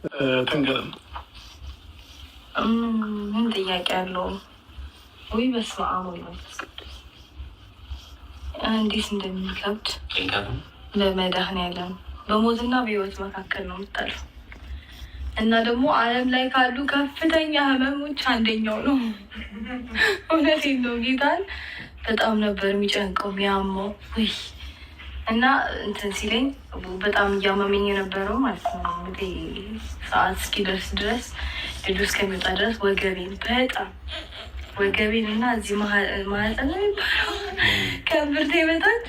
ትንገርም ምን ጥያቄ አለው? ወይ በስመ አብ ወመንፈስ ቅዱስ እንዴት እንደሚከብድ በመድኃኒዓለም በሞትና በህይወት መካከል ነው የምታልፈው። እና ደግሞ ዓለም ላይ ካሉ ከፍተኛ ህመሞች አንደኛው ነው። እውነቴን ነው። ጌታን በጣም ነበር የሚጨንቀው የሚያመው። እና እንትን ሲለኝ በጣም እያመመኝ የነበረው ማለት ነው እንግዲህ ሰዓት እስኪደርስ ድረስ ልጁ እስከሚወጣ ድረስ ወገቤን እና እዚህ ማህፀን ነው የሚባለው ከእምብርቴ በታች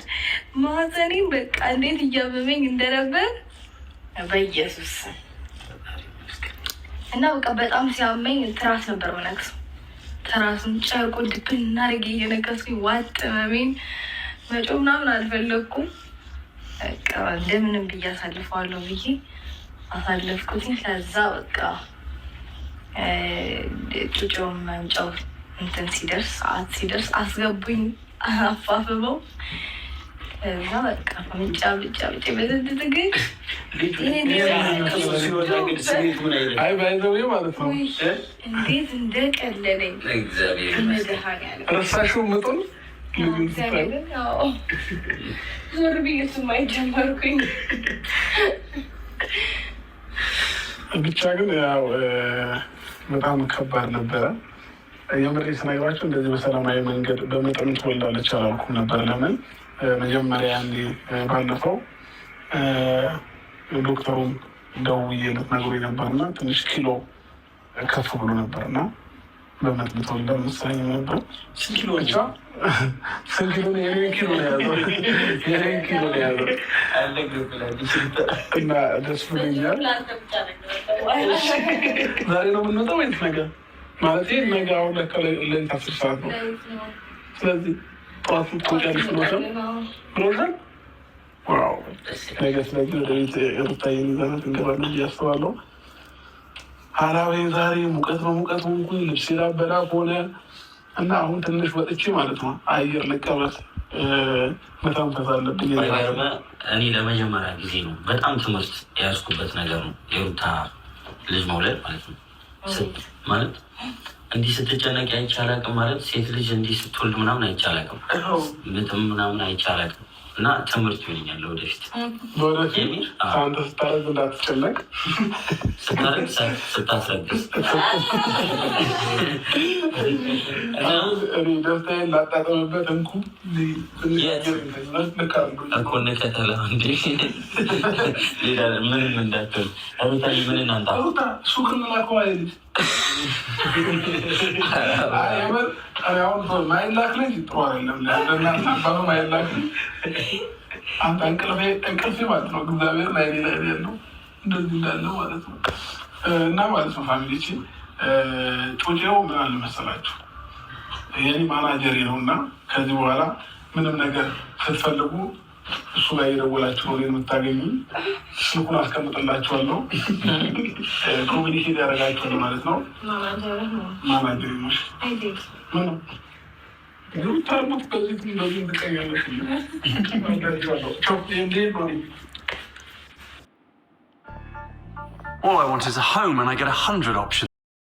ማህፀኔን በቃ እንዴት እያመመኝ እንደነበር በኢየሱስ እና በቃ በጣም ሲያመኝ ትራስ ነበር መነክሰው። ትራሱን ጨርቁን ድብን እናድርጌ እየነከስኩኝ ዋጥ ህመሜን መጮ ምናምን አልፈለግኩም። በቃ እንደምንም ብዬ አሳልፈዋለሁ ብዬ አሳለፍኩትኝ። ከዛ በቃ ጩጮም መምጫው እንትን ሲደርስ ሰዓት ሲደርስ አስገቡኝ አፋፍበው። እዛ በቃ ምጫ በዝድ ግን እንዴት እንደቀለለኝ ረሳሽው መጠን ዞር ብዬ ስማኝ ጀመርኩኝ። ብቻ ግን ያው በጣም ከባድ ነበረ። የምሬ ስነግራቸው እንደዚህ በሰላማዊ መንገድ በመጠኑ ትወልዳለች አላልኩም ነበር። ለምን መጀመሪያ ያኔ ባለፈው ዶክተሩም ደውዬለት ነግሮኝ ነበርና ትንሽ ኪሎ ከፍ ብሎ ነበርና በመጠኑ ተወልዳ መሰለኝ ነበር። ብቻ ስንት ኪሎ ነው? የኔን ኪሎ ነው የያዘው እና ደስ ብሎኛል። ዛሬ ነው የምንመጣው ወይስ ነገ? ማለት ነገ አሁን ለሌሊት 10 ሰዓት ነው። ስለዚህ ጠዋት ትወጫለሽ ብሎሻል። ዋው ነገ ስለዚህ ወደ ቤት ሩታዬን ይዘናት እንገባለን ብዬ አስባለሁ። ሀላዌ ዛሬ ሙቀት ሆንኩኝ። ልብስ ላበላብ ሆነ እና አሁን ትንሽ ወጥቼ ማለት ነው አየር ልቀበት መተንፈስ አለብኝ። እኔ ለመጀመሪያ ጊዜ ነው በጣም ትምህርት የያዝኩበት ነገር ነው የሩታ ልጅ መውለድ ማለት ነው። ማለት እንዲህ ስትጨነቅ አይቻላቅም ማለት ሴት ልጅ እንዲህ ስትወልድ ምናምን አይቻላቅም፣ ምጥም ምናምን አይቻላቅም። እና ትምህርት ይሆነኛል ወደፊት አንተ ስታረግ እንዳትጨነቅ፣ ስታረግ ስታስረግዝ ደስታዬን ላጣጠምበት እንኩ እንከተለ እንዲ ሌላ ምንም እንዳትል ሩታዬ ምን እናንጣ ሱቅ እንላከው አይደል? ማይላክ ልጅ ጥሩ አይደለም። ለእናንተ ማይላክ አንተ እንቅልፌ ማለት ነው እግዚአብሔር ላይ ያለው እንደዚህ እንዳለ ማለት ነው። እና ማለት ነው ፋሚሊች ጩጬው ምን አለ መሰላችሁ የኔ ማናጀሬ ነው እና ከዚህ በኋላ ምንም ነገር ስትፈልጉ እሱ ላይ የደወላችሁ ነው የምታገኙ። ስልኩን አስቀምጥላችኋለሁ። ኮሚኒኬት ያደረጋችሁ ማለት ነው። ማናጀሬ ነው። ታርሙት በዚህ በዚህ እንድቀኛለች All I want is a home and I get 100 options.